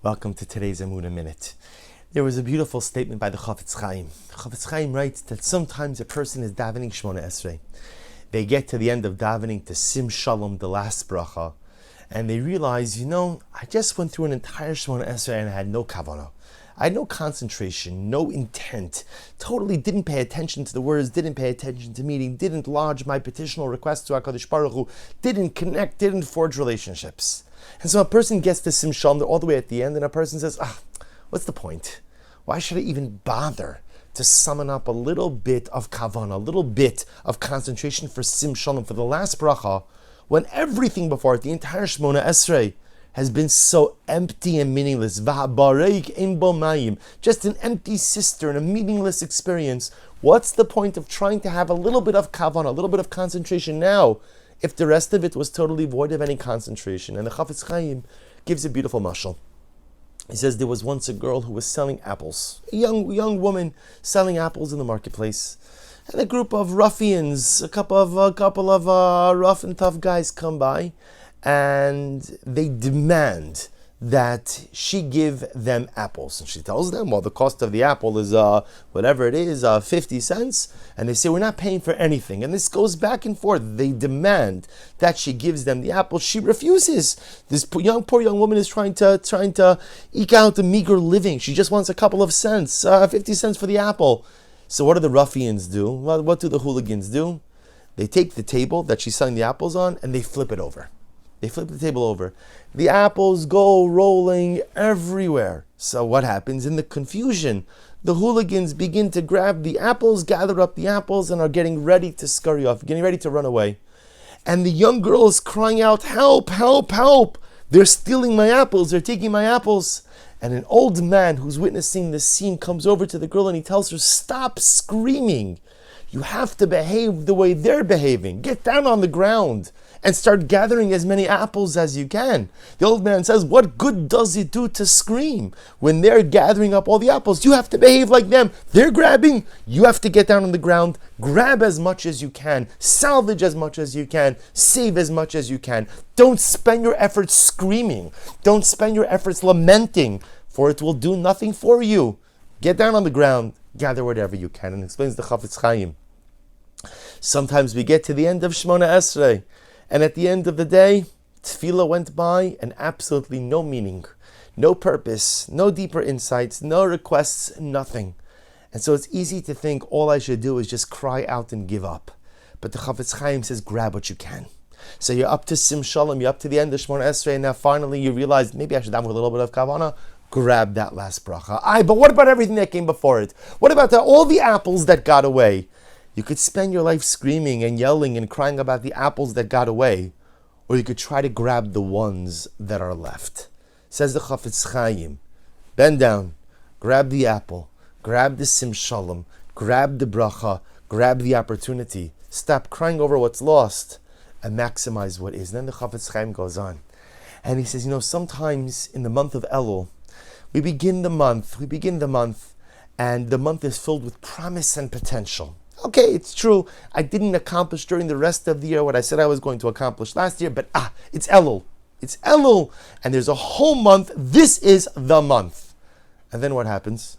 Welcome to today's Emunah Minute. There was a beautiful statement by the Chafetz Chaim. Chafetz Chaim writes that sometimes a person is davening Shmona Esrei. They get to the end of davening to Sim Shalom, the last bracha, and they realize, I just went through an entire Shmona Esrei and I had no kavanah. I had no concentration, no intent, totally didn't pay attention to the words, didn't pay attention to meaning, didn't lodge my petitional request to HaKadosh Baruch Hu, didn't connect, didn't forge relationships. And so a person gets to Sim Shalom, they're all the way at the end, and a person says, what's the point? Why should I even bother to summon up a little bit of kavanah, a little bit of concentration for Sim Shalom, for the last bracha, when everything before it, the entire Shmona Esrei, has been so empty and meaningless. Just an empty cistern, a meaningless experience. What's the point of trying to have a little bit of kavanah, a little bit of concentration now, if the rest of it was totally void of any concentration? And the Chafetz Chaim gives a beautiful mashal. He says there was once a girl who was selling apples, a young woman selling apples in the marketplace. And a group of ruffians, a couple of rough and tough guys come by, and they demand that she give them apples. And she tells them, well, the cost of the apple is, whatever it is, 50 cents. And they say, we're not paying for anything. And this goes back and forth. They demand that she gives them the apple. She refuses. This poor young woman is trying to eke out a meager living. She just wants a couple of cents, 50 cents for the apple. So what do the ruffians do? Well, what do the hooligans do? They take the table that she's selling the apples on and they flip it over. They flip the table over. The apples go rolling everywhere. So what happens? In the confusion, the hooligans begin to grab the apples, gather up the apples, and are getting ready to scurry off, getting ready to run away. And the young girl is crying out, help, help, help. They're stealing my apples. They're taking my apples. And an old man who's witnessing this scene comes over to the girl and he tells her, stop screaming. You have to behave the way they're behaving. Get down on the ground and start gathering as many apples as you can. The old man says, what good does it do to scream when they're gathering up all the apples? You have to behave like them. They're grabbing. You have to get down on the ground, grab as much as you can, salvage as much as you can, save as much as you can. Don't spend your efforts screaming. Don't spend your efforts lamenting, for it will do nothing for you. Get down on the ground, gather whatever you can. And explains the Chafetz Chaim. Sometimes we get to the end of Shmona Esrei, and at the end of the day, tefillah went by and absolutely no meaning, no purpose, no deeper insights, no requests, nothing. And so it's easy to think all I should do is just cry out and give up. But the Chafetz Chaim says, grab what you can. So you're up to Sim Shalom, you're up to the end of Shmona Esrei, and now finally you realize, maybe I should have a little bit of kavanah. Grab that last bracha. But what about everything that came before it? What about all the apples that got away? You could spend your life screaming and yelling and crying about the apples that got away, or you could try to grab the ones that are left. Says the Chafetz Chaim, bend down, grab the apple, grab the Sim Shalom, grab the bracha, grab the opportunity. Stop crying over what's lost and maximize what is. And then the Chafetz Chaim goes on, and he says, sometimes in the month of Elul, we begin the month, and the month is filled with promise and potential. Okay, it's true, I didn't accomplish during the rest of the year what I said I was going to accomplish last year, but it's Elul. It's Elul, and there's a whole month. This is the month. And then what happens?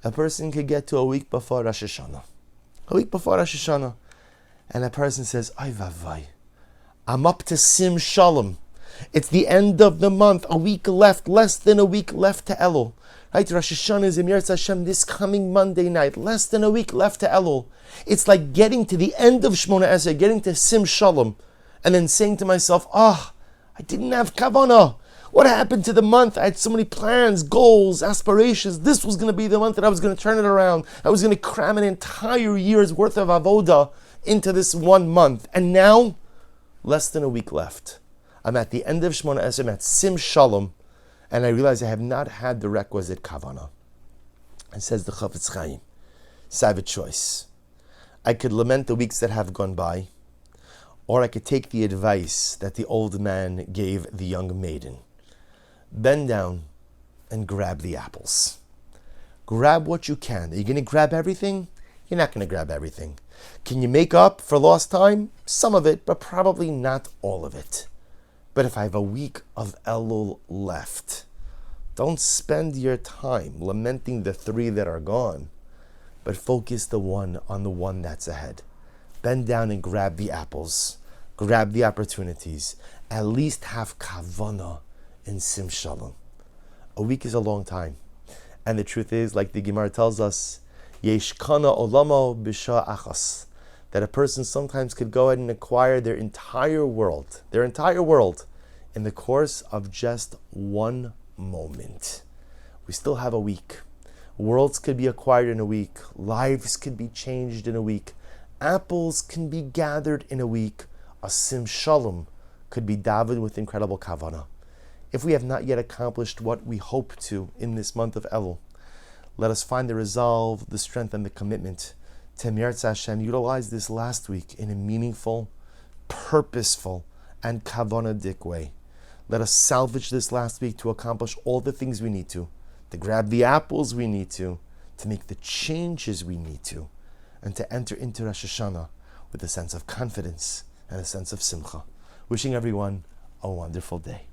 A person could get to a week before Rosh Hashanah. And a person says, ay vavai, I'm up to Sim Shalom. It's the end of the month, a week left, less than a week left to Elul. Right, Rosh Hashanah is Emir Hashem this coming Monday night, less than a week left to Elul. It's like getting to the end of Shmona Esrei, getting to Sim Shalom, and then saying to myself, I didn't have kavanah. What happened to the month? I had so many plans, goals, aspirations. This was going to be the month that I was going to turn it around. I was going to cram an entire year's worth of avodah into this 1 month. And now, less than a week left. I'm at the end of Shmona Esrei, I'm at Sim Shalom, and I realize I have not had the requisite kavanah. And says the Chafetz Chaim, so I have a choice. I could lament the weeks that have gone by, or I could take the advice that the old man gave the young maiden. Bend down and grab the apples. Grab what you can. Are you going to grab everything? You're not going to grab everything. Can you make up for lost time? Some of it, but probably not all of it. But if I have a week of Elul left, Don't spend your time lamenting the 3 that are gone, but focus on the one that's ahead. Bend down and grab the apples, grab the opportunities. At least have kavanah in sim shalom. A week is a long time, and the truth is, like the Gemara tells us, yesh kana olamo b'sha achas, that a person sometimes could go ahead and acquire their entire world, in the course of just one moment. We still have a week. Worlds could be acquired in a week. Lives could be changed in a week. Apples can be gathered in a week. A sim shalom could be davened with incredible kavanah. If we have not yet accomplished what we hope to in this month of Elul, let us find the resolve, the strength, and the commitment to Mirza Hashem utilize this last week in a meaningful, purposeful, and kavanah-dik way. Let us salvage this last week to accomplish all the things we need to grab the apples we need to make the changes we need to, and to enter into Rosh Hashanah with a sense of confidence and a sense of simcha. Wishing everyone a wonderful day.